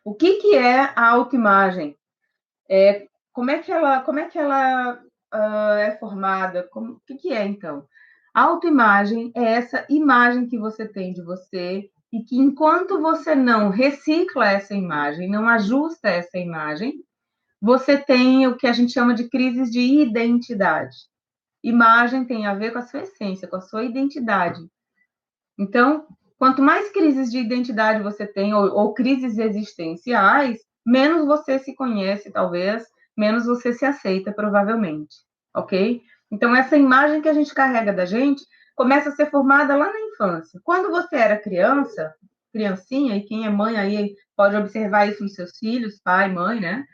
O que é a autoimagem? Como é que ela é formada? O que é, então? A autoimagem é essa imagem que você tem de você e que, enquanto você não recicla essa imagem, não ajusta essa imagem, você tem o que a gente chama de crises de identidade. Imagem tem a ver com a sua essência, com a sua identidade. Então, quanto mais crises de identidade você tem, ou crises existenciais, menos você se conhece, talvez, menos você se aceita, provavelmente. Ok? Então, essa imagem que a gente carrega da gente começa a ser formada lá na infância. Quando você era criança, criancinha, e quem é mãe aí pode observar isso nos seus filhos, pai, mãe, né?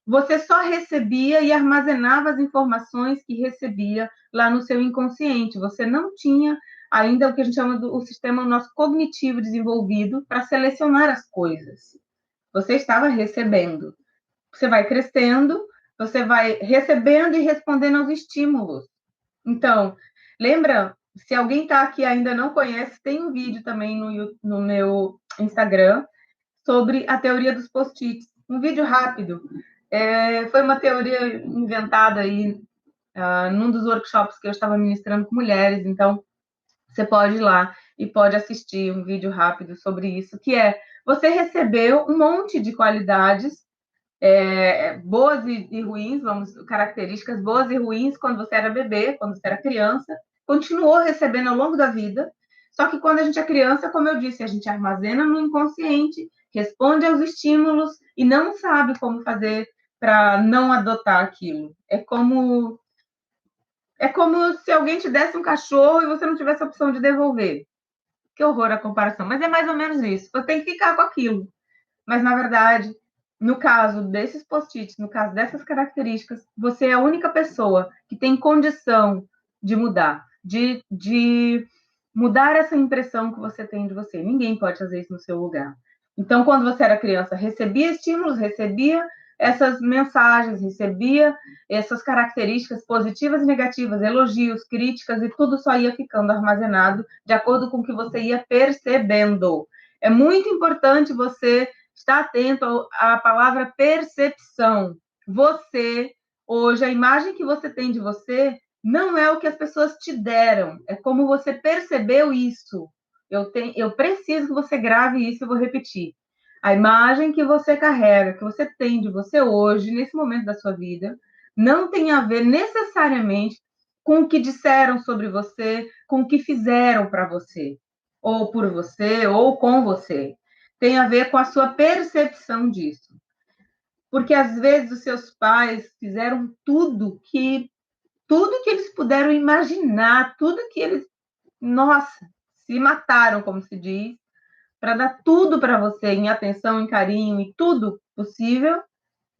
Você só recebia e armazenava as informações que recebia lá no seu inconsciente. Você não tinha ainda o que a gente chama do sistema nosso cognitivo desenvolvido para selecionar as coisas. Você estava recebendo. Você vai crescendo, você vai recebendo e respondendo aos estímulos. Então, lembra, se alguém está aqui e ainda não conhece, tem um vídeo também no meu Instagram sobre a teoria dos post-its. Um vídeo rápido. Foi uma teoria inventada aí num dos workshops que eu estava ministrando com mulheres, então você pode ir lá e pode assistir um vídeo rápido sobre isso, que é você recebeu um monte de qualidades boas e ruins, características boas e ruins quando você era bebê, quando você era criança, continuou recebendo ao longo da vida, só que quando a gente é criança, como eu disse, a gente armazena no inconsciente, responde aos estímulos e não sabe como fazer para não adotar aquilo. É como se alguém te desse um cachorro e você não tivesse a opção de devolver. Que horror a comparação, mas é mais ou menos isso. Você tem que ficar com aquilo. Mas, na verdade, no caso desses post-its, no caso dessas características, você é a única pessoa que tem condição de mudar, de mudar essa impressão que você tem de você. Ninguém pode fazer isso no seu lugar. Então, quando você era criança, recebia estímulos, recebia essas mensagens, recebia essas características positivas e negativas, elogios, críticas, e tudo só ia ficando armazenado de acordo com o que você ia percebendo. É muito importante você estar atento à palavra percepção. Você, hoje, a imagem que você tem de você não é o que as pessoas te deram, é como você percebeu isso. Eu preciso que você grave isso, eu vou repetir. A imagem que você carrega, que você tem de você hoje, nesse momento da sua vida, não tem a ver necessariamente com o que disseram sobre você, com o que fizeram para você, ou por você, ou com você. Tem a ver com a sua percepção disso. Porque às vezes os seus pais fizeram tudo que eles puderam imaginar, tudo que eles, nossa, se mataram, como se diz, para dar tudo para você em atenção, em carinho e tudo possível,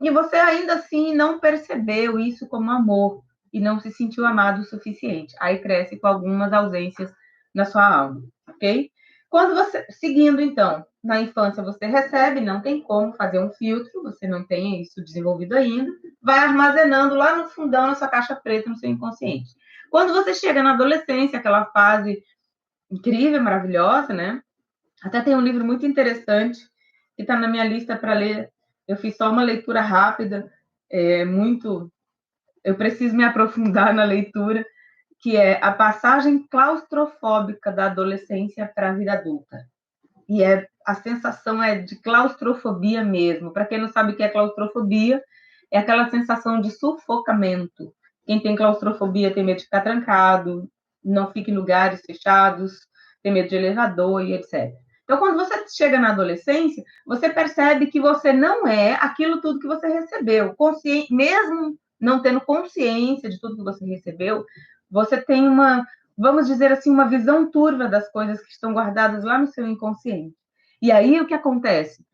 e você ainda assim não percebeu isso como amor e não se sentiu amado o suficiente. Aí cresce com algumas ausências na sua alma, ok? Quando você, seguindo então, na infância você recebe, não tem como fazer um filtro, você não tem isso desenvolvido ainda, vai armazenando lá no fundão, na sua caixa preta, no seu inconsciente. Quando você chega na adolescência, aquela fase incrível, maravilhosa, né? Até tem um livro muito interessante que está na minha lista para ler. Eu fiz só uma leitura rápida, muito. Eu preciso me aprofundar na leitura, que é A Passagem Claustrofóbica da Adolescência para a Vida Adulta. E a sensação é de claustrofobia mesmo. Para quem não sabe o que é claustrofobia, é aquela sensação de sufocamento. Quem tem claustrofobia tem medo de ficar trancado, não fica em lugares fechados, tem medo de elevador e etc. Então, quando você chega na adolescência, você percebe que você não é aquilo tudo que você recebeu. Mesmo não tendo consciência de tudo que você recebeu, você tem vamos dizer assim, uma visão turva das coisas que estão guardadas lá no seu inconsciente. E aí o que acontece?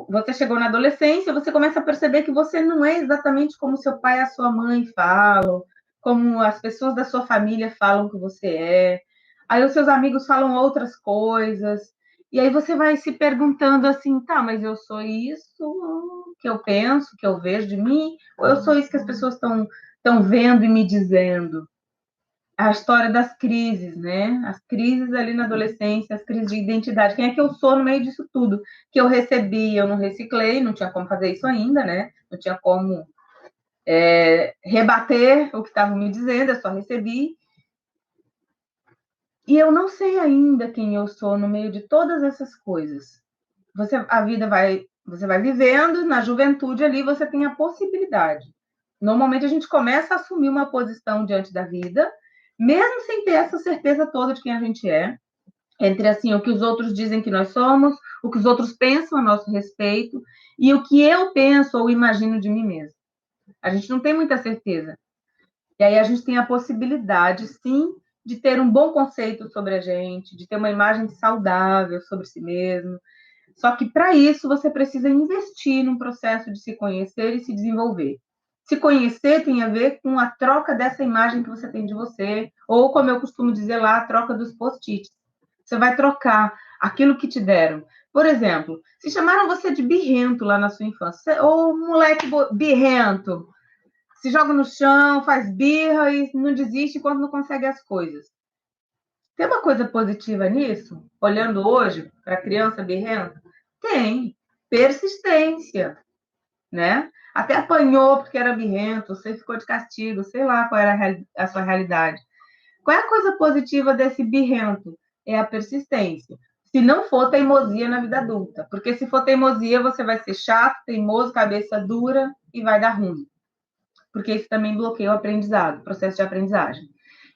Você chegou na adolescência, você começa a perceber que você não é exatamente como seu pai e a sua mãe falam, como as pessoas da sua família falam que você é. Aí os seus amigos falam outras coisas. E aí você vai se perguntando assim, tá, mas eu sou isso que eu penso, que eu vejo de mim, ou eu sou isso que as pessoas estão vendo e me dizendo? a história das crises, né? As crises ali na adolescência, as crises de identidade. Quem é que eu sou no meio disso tudo? Que eu recebi, eu não reciclei, não tinha como fazer isso ainda, né? Não tinha como rebater o que estavam me dizendo, eu só recebi. E eu não sei ainda quem eu sou no meio de todas essas coisas. Você vai vivendo, na juventude ali você tem a possibilidade. Normalmente a gente começa a assumir uma posição diante da vida, mesmo sem ter essa certeza toda de quem a gente é, entre assim o que os outros dizem que nós somos, o que os outros pensam a nosso respeito e o que eu penso ou imagino de mim mesmo. A gente não tem muita certeza. E aí a gente tem a possibilidade, sim, de ter um bom conceito sobre a gente, de ter uma imagem saudável sobre si mesmo. Só que para isso você precisa investir num processo de se conhecer e se desenvolver. Se conhecer tem a ver com a troca dessa imagem que você tem de você, ou como eu costumo dizer lá, a troca dos post-its. Você vai trocar aquilo que te deram. Por exemplo, se chamaram você de birrento lá na sua infância, ou moleque birrento, se joga no chão, faz birra e não desiste quando não consegue as coisas. Tem uma coisa positiva nisso? Olhando hoje para a criança birrenta? Tem. Persistência, né? Até apanhou porque era birrento, você ficou de castigo, sei lá qual era a sua realidade. Qual é a coisa positiva desse birrento? É a persistência. Se não for teimosia na vida adulta. Porque se for teimosia, você vai ser chato, teimoso, cabeça dura e vai dar ruim. Porque isso também bloqueia o aprendizado, o processo de aprendizagem.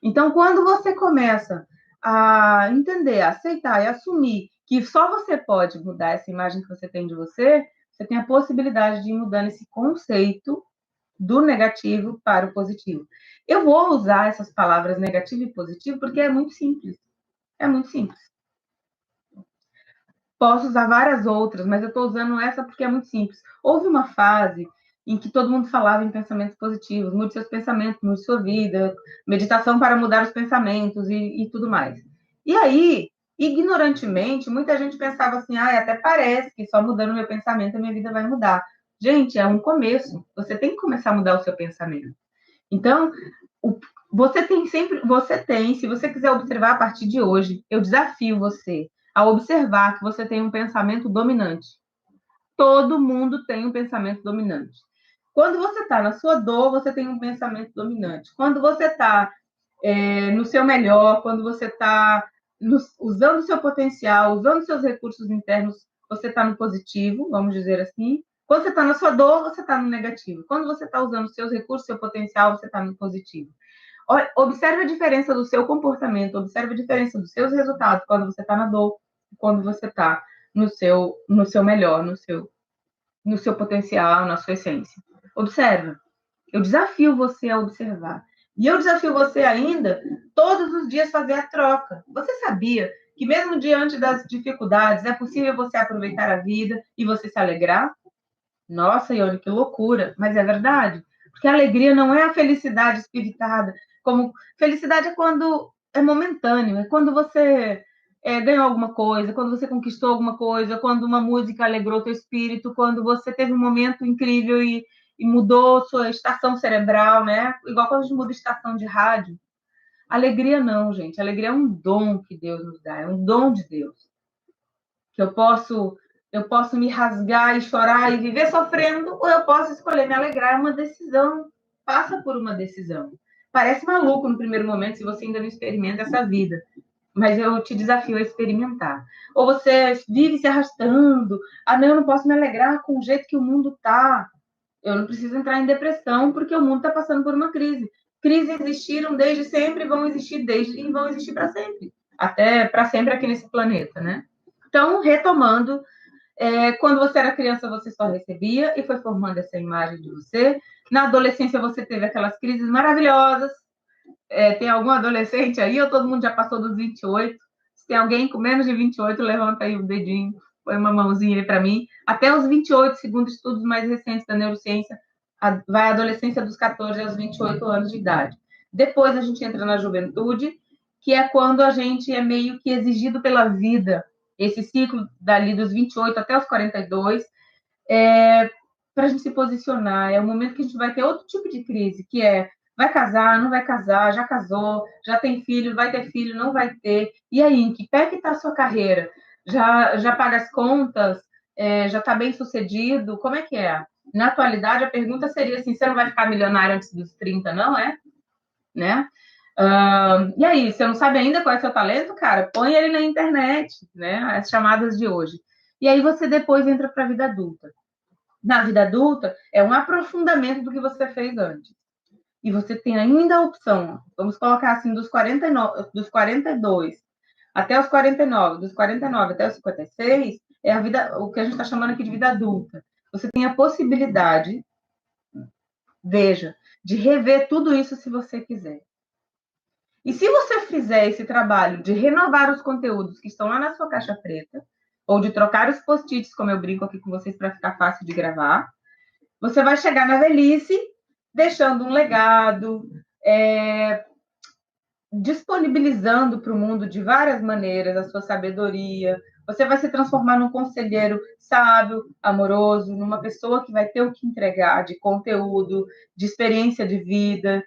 Então, quando você começa a entender, a aceitar e assumir que só você pode mudar essa imagem que você tem de você, você tem a possibilidade de ir mudando esse conceito do negativo para o positivo. Eu vou usar essas palavras negativo e positivo porque é muito simples. É muito simples. Posso usar várias outras, mas eu estou usando essa porque é muito simples. Houve uma fase em que todo mundo falava em pensamentos positivos, mude seus pensamentos, mude sua vida, meditação para mudar os pensamentos e tudo mais. E aí, ignorantemente, muita gente pensava assim, até parece que só mudando meu pensamento a minha vida vai mudar. Gente, é um começo. Você tem que começar a mudar o seu pensamento. Então, você tem, se você quiser observar a partir de hoje, eu desafio você a observar que você tem um pensamento dominante. Todo mundo tem um pensamento dominante. Quando você está na sua dor, você tem um pensamento dominante. Quando você está no seu melhor, quando você está usando o seu potencial, usando seus recursos internos, você está no positivo, vamos dizer assim. Quando você está na sua dor, você está no negativo. Quando você está usando seus recursos, seu potencial, você está no positivo. Observe a diferença do seu comportamento, observe a diferença dos seus resultados quando você está na dor, quando você está no seu melhor, no seu potencial, na sua essência. Observa. Eu desafio você a observar. E eu desafio você ainda, todos os dias, fazer a troca. Você sabia que mesmo diante das dificuldades, é possível você aproveitar a vida e você se alegrar? Nossa, Ione, que loucura! Mas é verdade. Porque a alegria não é a felicidade espiritada. Como felicidade é quando é momentâneo, é quando você ganhou alguma coisa, quando você conquistou alguma coisa, quando uma música alegrou teu espírito, quando você teve um momento incrível e mudou sua estação cerebral, né? Igual quando a gente muda estação de rádio. Alegria não, gente. Alegria é um dom que Deus nos dá, é um dom de Deus. Que eu posso me rasgar e chorar e viver sofrendo, ou eu posso escolher me alegrar. É uma decisão. Passa por uma decisão. Parece maluco no primeiro momento se você ainda não experimenta essa vida. Mas eu te desafio a experimentar. Ou você vive se arrastando. Não, eu não posso me alegrar com o jeito que o mundo tá. Eu não preciso entrar em depressão porque o mundo está passando por uma crise. Crises existiram desde sempre, vão existir desde e vão existir para sempre. Até para sempre aqui nesse planeta, né? Então, retomando, quando você era criança, você só recebia e foi formando essa imagem de você. Na adolescência, você teve aquelas crises maravilhosas. Tem algum adolescente aí ou todo mundo já passou dos 28? Se tem alguém com menos de 28, levanta aí o dedinho, põe uma mãozinha aí para mim. Até os 28, segundo estudos mais recentes da neurociência, vai a adolescência dos 14 aos 28 anos de idade. Depois a gente entra na juventude, que é quando a gente é meio que exigido pela vida, esse ciclo dali dos 28 até os 42, para a gente se posicionar. É o momento que a gente vai ter outro tipo de crise, que é Vai casar, não vai casar, já casou, já tem filho, vai ter filho, não vai ter. E aí, em que pé que está a sua carreira? Já paga as contas? Já está bem sucedido? Como é que é? Na atualidade, a pergunta seria assim: você não vai ficar milionário antes dos 30, não é? Né? E aí, você não sabe ainda qual é o seu talento, cara? Põe ele na internet, né? As chamadas de hoje. E aí você depois entra para a vida adulta. Na vida adulta, é um aprofundamento do que você fez antes. E você tem ainda a opção, vamos colocar assim, dos 49, dos 42 até os 49, dos 49 até os 56, é a vida, o que a gente está chamando aqui de vida adulta. Você tem a possibilidade, veja, de rever tudo isso se você quiser. E se você fizer esse trabalho de renovar os conteúdos que estão lá na sua caixa preta, ou de trocar os post-its, como eu brinco aqui com vocês para ficar fácil de gravar, você vai chegar na velhice deixando um legado, disponibilizando para o mundo de várias maneiras a sua sabedoria. Você vai se transformar num conselheiro sábio, amoroso, numa pessoa que vai ter o que entregar de conteúdo, de experiência de vida,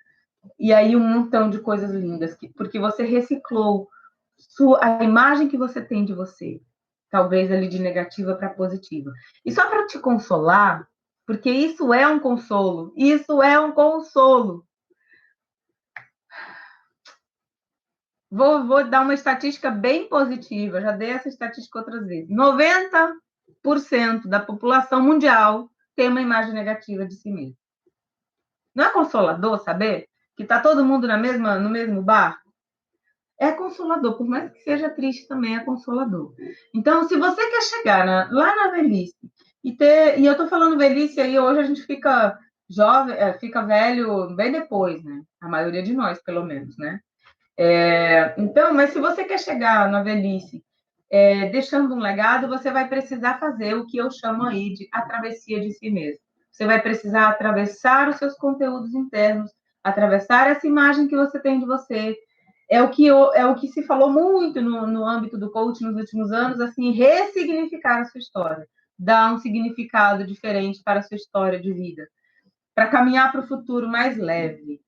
e aí um montão de coisas lindas, porque você reciclou a imagem que você tem de você, talvez ali de negativa para positiva. E só para te consolar, porque isso é um consolo, isso é um consolo. Vou dar uma estatística bem positiva, já dei essa estatística outras vezes. 90% da população mundial tem uma imagem negativa de si mesmo. Não é consolador saber que está todo mundo no mesmo bar? É consolador, por mais que seja triste também é consolador. Então, se você quer chegar lá na velhice e eu estou falando velhice aí, hoje a gente fica jovem, fica velho bem depois, né? A maioria de nós, pelo menos, né? Então, mas se você quer chegar na velhice deixando um legado, você vai precisar fazer o que eu chamo aí de a travessia de si mesmo. Você vai precisar atravessar os seus conteúdos internos, atravessar essa imagem que você tem de você. É o que se falou muito no âmbito do coaching nos últimos anos, assim, ressignificar a sua história, dar um significado diferente para a sua história de vida, para caminhar para o futuro mais leve,